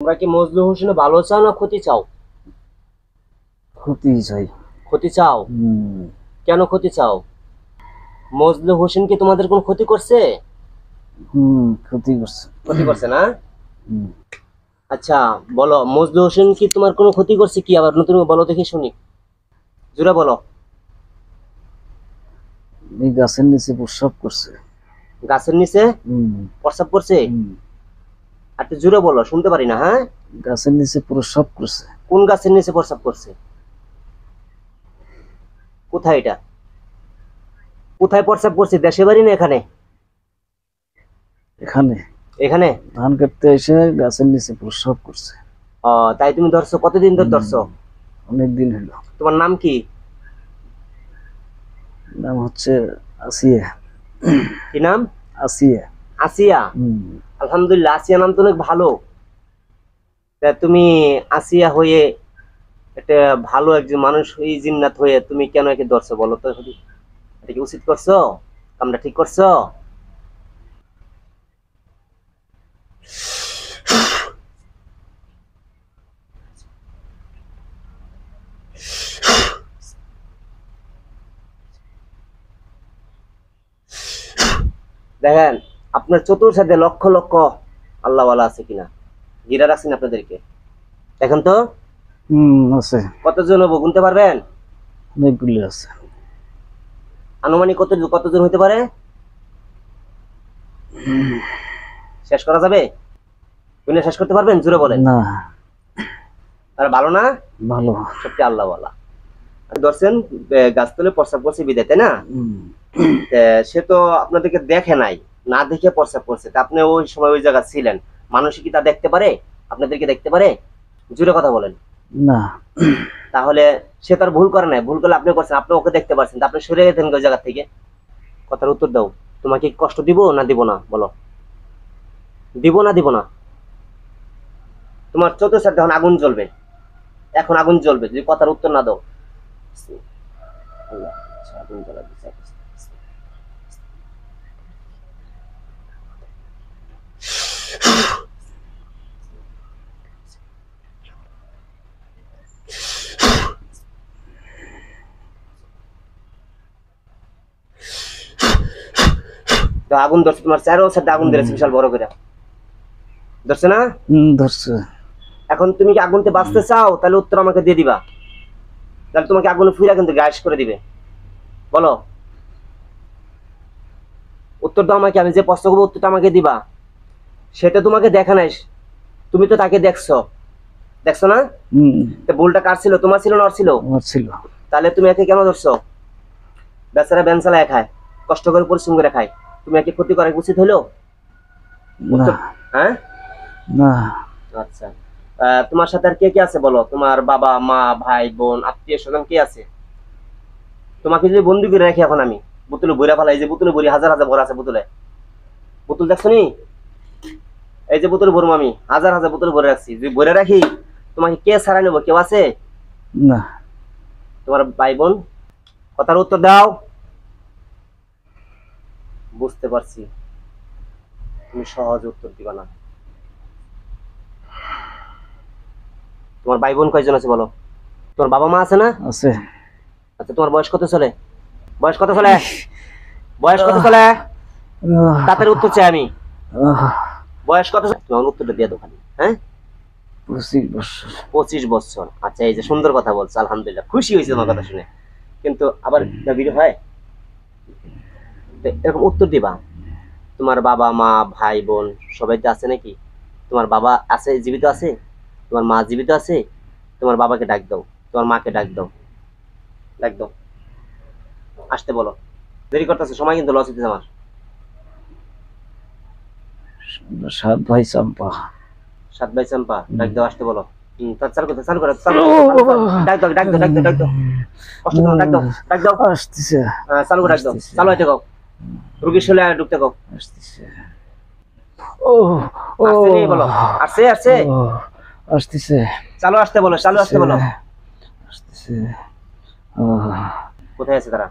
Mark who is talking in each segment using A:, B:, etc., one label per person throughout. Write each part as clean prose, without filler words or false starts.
A: তোমরা কি মজনু হোসেন ভালো চাও না ক্ষতি চাও?
B: ক্ষতি চাই।
A: ক্ষতি চাও? কেন ক্ষতি চাও? মজনু হোসেন কি তোমাদের কোনো ক্ষতি করছে?
B: ক্ষতি করছে।
A: ক্ষতি করছে না?
B: হুম।
A: আচ্ছা, বলো মজনু হোসেন কি তোমার কোনো ক্ষতি করছে কি? আবার নতুন বলো দেখি শুনি, জোরে বলো।
B: এই গাছের নিচে প্রস্রাব করছে।
A: গাছের নিচে প্রস্রাব করছে? আর একটু জোরে বলো, শুনতে পারি না। হ্যাঁ,
B: গাছের নিচে প্রস্রাব করছে।
A: কোন গাছের নিচে প্রস্রাব করছে? কোথায় এটা? কোথায় প্রস্রাব করছে? দেশে বাড়ি না এখানে?
B: এখানে
A: এখানে
B: ধান কাটতে এসে গাছের নিচে প্রস্রাব করছে।
A: তাই তুমি ধরছো? কতদিন ধরে ধরছো?
B: অনেকদিন হলো।
A: তোমার নাম কি?
B: নাম হচ্ছে আসিয়া।
A: কি নাম?
B: আসিয়া।
A: আসিয়া? আলহামদুলিল্লাহ, আসিয়া নাম তো অনেক ভালো। তা তুমি আসিয়া হয়ে একটা ভালো একজন মানুষ হয়ে জিন্নাত হয়ে তুমি কেন একে ধরছো বলো তো? এটা কি উচিত করছো? আমরা ঠিক করছো? দেখেন, আপনার চতুর্থে লক্ষ লক্ষ আল্লাহওয়ালা আছে কিনা, গিরা রাখছেন আপনাদেরকে। দেখেন তো
B: আছে।
A: কতজন হবো গুনতে পারবেন?
B: অনেকগুলি আছে।
A: আনুমানিক কতজন হইতে পারে? শেষ করা যাবে? গুনে শেষ করতে পারবেন? জোরে বলেন।
B: না।
A: তারা ভালো না?
B: ভালো।
A: সত্যি আল্লাহওয়ালা। ধরছেন গাছতলে প্রস্রাব করছে বিদায়, তাই না? সে তো আপনাদেরকে দেখে নাই, না দেখে প্রস্রাব করছে। তা আপনি ওই সময় ওই জায়গা ছিলেন, মানুষ কি তা দেখতে পারে? আপনাদেরকে দেখতে পারে? জোরে কথা বলেন।
B: না।
A: তাহলে সে তার ভুল করে নাই, ভুল করলে আপনি করছেন, আপনি ওকে দেখতে পাচ্ছেন, আপনি সরে গেছেন ওই জায়গা থেকে। কথার উত্তর দাও। তোমাকে কষ্ট দিব না দিব না বলো? দিব না দিব না? তোমার চতুর্থ যখন আগুন জ্বলবে, এখন আগুন জ্বলবে, যদি কথার উত্তর না দাও। আগুন জ্বলা দিচ্ছে। আগুন ধরছে তোমার চারো সাথে, আগুন ধরেছে বিশাল বড় করে, ধরছে না?
B: ধরছে।
A: এখন তুমি কি আগুনতে বাঁচতে চাও? তাহলে উত্তর আমাকে দিয়ে দিবা, তাহলে তোমাকে আগুনে ফুইরা কিন্তু গ্যাস করে দিবে। বলো, উত্তর দাও আমাকে। আমি যে প্রশ্ন করবো উত্তরটা আমাকে দিবা। সেটা তোমাকে দেখা নাই, তুমি তো তাকে দেখছো, দেখছো না? ভুলটা কার ছিল? তোমার ছিল না ওর ছিল?
B: আমার ছিল।
A: তাহলে তুমি একে কেন ধরছো? বেচারা বেনসালা খায়, কষ্ট করে পরিশ্রম করে খায়, তুমি একে ক্ষতি করা উচিত হলো? হ্যাঁ
B: না।
A: আচ্ছা, তোমার সাথে আর কে কে আছে বলো? তোমার বাবা মা ভাই বোন আত্মীয় স্বজন কে আছে? তোমাকে যদি বন্দি করে রাখি এখন আমি, বোতলে বইরা ফেলাই, যে বোতলে বড়ি হাজার হাজার ভরা আছে, বোতলে বোতল দেখছো নি? এই যে বোতল ভরবো আমি, হাজার হাজার বোতল ভরে রাখছি, যদি ভরে রাখি তোমাকে কে ছাড়াই নেবো? কেউ আছে?
B: না।
A: তোমার ভাই বোন? কথার উত্তর দাও। বুঝতে পারছি তুমি সহজ উত্তর দিবা না। তোমার ভাই বোন কয়জন আছে বলো? তোমার বাবা মা আছে না?
B: আছে।
A: আচ্ছা, তোমার বয়স কত চলে? বয়স কত চলে? বয়স কত চলে? তাদের উত্তর চাই আমি। বয়স কত? তোমার উত্তরটা দিয়ে দাও খালি। হ্যাঁ,
B: 25 বছর।
A: 25 বছর। আচ্ছা, এই যে সুন্দর কথা বলছো, আলহামদুলিল্লাহ, খুশি হয়েছে তোমার কথা শুনে। কিন্তু আবার ভিডিও হয়, এরকম উত্তর দিবা। তোমার বাবা মা ভাই বোন সবাই তো আছে নাকি? তোমার বাবা আছে, জীবিত আছে? তোমার মা জীবিত আছে? তোমার বাবাকে ডাক দাও, তোমার মাকে ডাক দাও, ডাক দাও, আসতে বলো। দেরি করতেছে, সময় কিন্তু লস হইতেছে আমার।
B: 7 ভাই চম্পা।
A: 7 ভাই চম্পা, ডাক দাও, আসতে বলো। চালু করতে, চালু করো, চালু করো, ডাক দাও, ডাক দাও, ডাক দাও, ডাক দাও, কষ্ট দাও, ডাক দাও, ডাক দাও,
B: আসতেছে।
A: চালু করে ডাক দাও, চালু হইতে গাও, রুগীর শরীরে ঢুকতে গাও।
B: আসতেছে।
A: আসছে নি বলো, আসছে আসছে,
B: আসতেছে।
A: চালু আসতে বলো, চালু আসতে বলো।
B: আসতেছে।
A: কোথায় আছে তারা?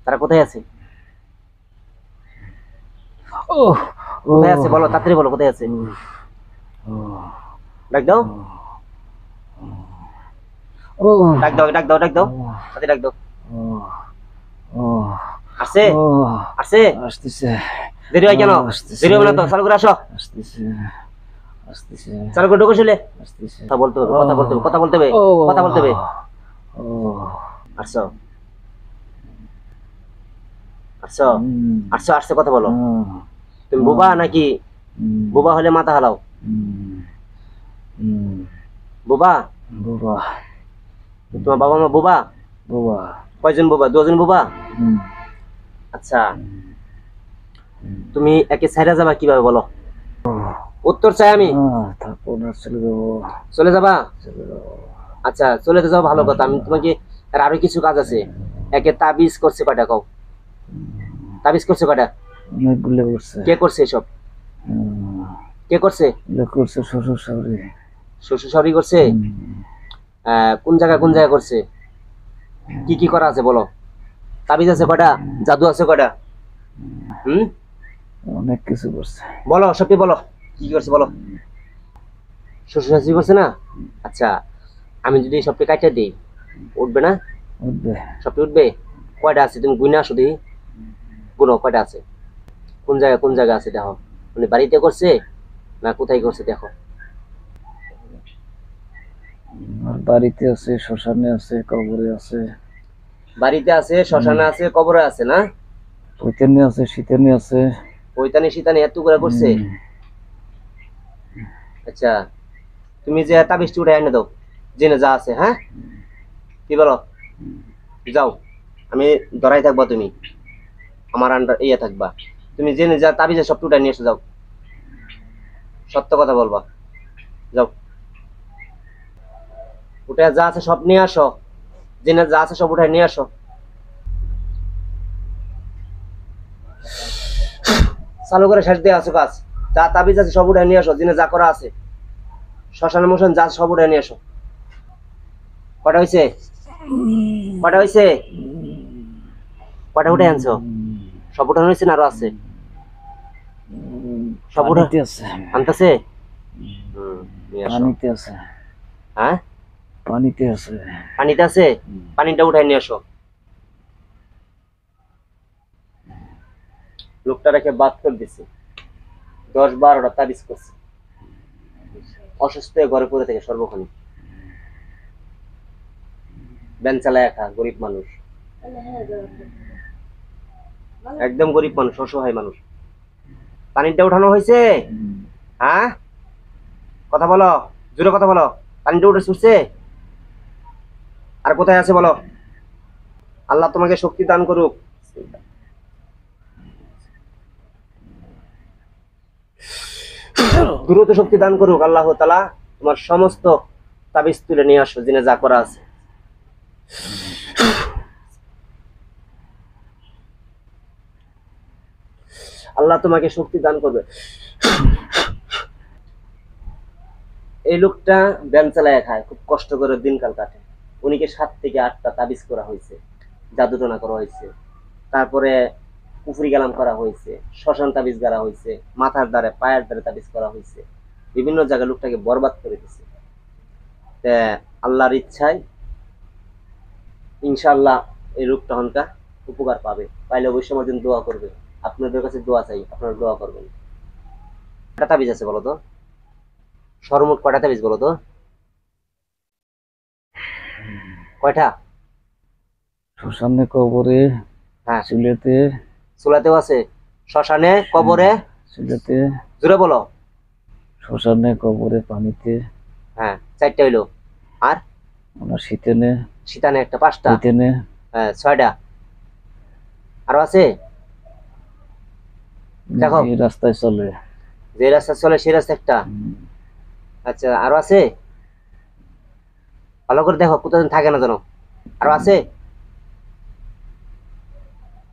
A: তারা কোথায় আছে? কোথায় আছে বলো, তাড়াতাড়ি বলো, কোথায় আছে?
B: ও
A: ডাক দাও,
B: ও
A: ডাক দাও, ডাক দাও, ডাক দাও, সাথে ডাক দাও।
B: ও ও
A: আসছে,
B: ও
A: আসছে।
B: আসতেছে
A: দেরি হয় কেন?
B: আসতেছে
A: দেরি হবে না তো, চালু করে আসো,
B: আসতেছে আসতেছে
A: চালু করে ঢুকে চলে।
B: আসতেছে
A: কথা বলতে হবে, কথা বলতে হবে, কথা বলতে হবে,
B: ও
A: কথা বলতে হবে।
B: ও
A: আসছো, আসছো, আসছো, আসছে, কথা বলো। তুমি বোবা নাকি? বোবা হলে মাথা হালাও। বোবা?
B: বাবা
A: তোমার বাবা মা বোবা?
B: বাবা
A: কয়জন বোবা? দুজন বোবা? আচ্ছা, তুমি একে ছাইরা যাবা কিভাবে বলো? উত্তর চাই আমি।
B: থাকবো না, চলে যাবো
A: চলে যাবা?
B: চলে যাবো।
A: আচ্ছা, চলে তো যাও, ভালো কথা। আমি তোমাকে আর আরো কিছু কাজ আছে। একে তাবিজ করছে কয়টা কও? তাবিজ করছে কয়টা?
B: অনেকগুলো করছে।
A: কে করছে এসব? কে করছে?
B: করছে শ্বশুর শাশুড়ি।
A: শ্বশুর শাশুড়ি করছে? কোন জায়গায় কোন জায়গায় করছে? কি কি করা আছে বলো? তাবিজ আছে কয়টা? জাদু আছে কয়টা?
B: অনেক কিছু করছে।
A: বলো, সত্যি বলো, কি কি করছে বলো। শ্বশুর শাশুড়ি করছে না? আচ্ছা, আমি যদি সবটি কাটতে দিই, উঠবে না?
B: উঠবে।
A: সবটি উঠবে? কয়টা আছে তুমি গুনে আসো দেখি, গুনো কয়টা আছে, কোন জায়গায় কোন জায়গায় আছে দেখো। উনি বাড়িতে করছে না কোথায় করছে দেখো।
B: আর বাড়িতে আছে, শ্মশানে আছে, কবরে আছে।
A: বাড়িতে আছে, শ্মশানে আছে, কবরে আছে না?
B: পৈতানি আছে, শীতানি আছে।
A: পৈতানি শীতানি এত করে করছে? আচ্ছা, তুমি যে তাবিজটি উঠে এনে দাও, জেনে যা আছে। হ্যাঁ, কি বলো? যাও, আমি ধরাই থাকবা, তুমি আমার আন্ডার ইয়ে থাকবা। তুমি জেনে যা তাবিজে সব উঠে নিয়ে এসে যাও, সত্য কথা বলবা। যাও, উঠে যা আছে সব নিয়ে আসো, জেনে যা আছে সব উঠে নিয়ে আসো। চালু করে শেষ দিয়ে আসো কাজ। যা তাবিজ আছে সব উঠে নিয়ে আসো, জেনে যা করা আছে। শ্মশান মোশন যা সব উঠে নিয়ে আসো। কটা হয়েছে? কটা হয়েছে? কটা উঠে আনছো? সব উঠানো হয়েছে না আরো আছে? সব উঠে
B: পানিতে আছে।
A: আনতেছে? নিয়ে আসো।
B: পানিতে আছে।
A: হ্যাঁ,
B: পানিতে আছে।
A: পানিতে আছে? পানিটা উঠাই নিয়ে আসো। লোকটা রেখে বাদ করে দিছে, 10-12টা তাবিজ করছে। অসুস্থ হয়ে ঘরে পড়ে থেকে সর্বক্ষণিক ব্যান চালায় একা, গরিব মানুষ, একদম গরিব মানুষ, অসহায় মানুষ। পানিটা উঠানো হয়েছে? হ্যাঁ, কথা বলো, জোরে কথা বলো। পানিটা উঠে ছুটছে? আর কোথায় আছে বলো? আল্লাহ তোমাকে শক্তি দান করুক। দ্রুত শক্তি দান করুক আল্লাহ তাআলা। তোমার সমস্ত তাবিজ তুলে নিয়ে আসো, জেনে যা করা আছে। আল্লাহ তোমাকে শক্তি দান করবে। এই লোকটা ব্যায়াম চালায় খায়, খুব কষ্ট করে দিনকাল কাটে। উনিকে 7 থেকে 8টা তাবিজ করা হয়েছে, জাদুটনা করা হয়েছে, তারপরে কুফরি গালাম করা হয়েছে, শ্মশান তাবিজ গাড়া হয়েছে, মাথার দ্বারে পায়ের দ্বারে তাবিজ করা হয়েছে। বিভিন্ন জায়গায় লোকটাকে বরবাদ করে দিছে। আল্লাহর ইচ্ছায় ইনশাআল্লাহ এই লোকটা হনকা উপকার পাবে। পাইলে অবশ্যই আমার জন্য দোয়া করবে। আপনাদের কাছে দোয়া চাই, আপনারা দোয়া করবেন। কয়টা তাবিজ আছে বলো তো? সর্বমোট কয়টা তাবিজ বলো তো? কয়টা?
B: শ্মশানে, কবরে,
A: হ্যাঁ,
B: চুলেতে।
A: চুলাতেও আছে, শ্মশানে, কবরে,
B: চুলেতে,
A: জোরে বলো।
B: শ্মশানে, কবরে, পানিতে।
A: হ্যাঁ, 4টা হইলো। আর
B: ওনার শীতেনে,
A: শীতানে একটা, 5টা।
B: শীতেনে।
A: হ্যাঁ, 6টা। আরো আছে? দেখো,
B: এই রাস্তায় চলে।
A: যে রাস্তা চলে সেই রাস্তা একটা। আচ্ছা, আরো আছে? ভালো করে দেখো, কোথাও থাকে না জানো। আরো আছে?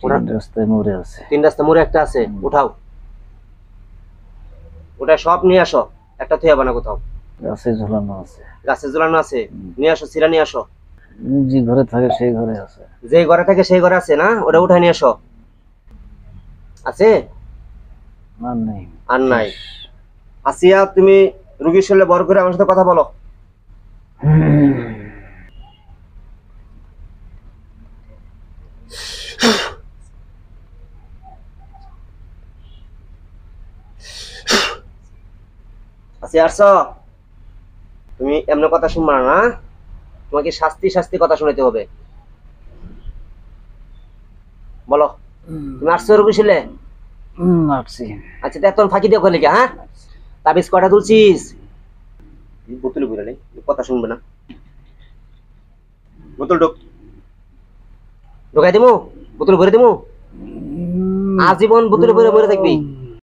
B: 3 রাস্তায় মরে আছে।
A: 3 রাস্তা মোড়ে একটা আছে। উঠাও, ওটা সব নিয়ে আসো, একটা থুয়ে বানা কোথাও।
B: গাছে ঝোলানো আছে।
A: গাছে ঝুলানো আছে, নিয়ে আসো, সিরা নিয়ে আসো।
B: যে ঘরে থাকে সেই ঘরে আছে।
A: যে ঘরে থাকে সেই ঘরে আছে না? ওটা উঠাই নিয়ে আসো। আছে?
B: আর নেই।
A: আর নাই। আসিয়া, তুমি রুগীর শরীরে বর করে আমার সাথে কথা বলো। আচ্ছা আসছো, তুমি এমন কথা শুনবা না, তোমাকে শাস্তি শাস্তি কথা শুনাইতে হবে। বলো, তুমি আসছো রুগী ছিলে?
B: আসছি।
A: আচ্ছা তো এখন ফাঁকি দিয়ে করলে কি? হ্যাঁ, তাবিজ কয়টা তুলছিস? বোতলে ঘুরে নেই, কথা শুনবে না। বোতল ঢোকাই দিমু, বোতল ভরে দিমু, আজীবন বোতলে ভরে ভরে থাকবি।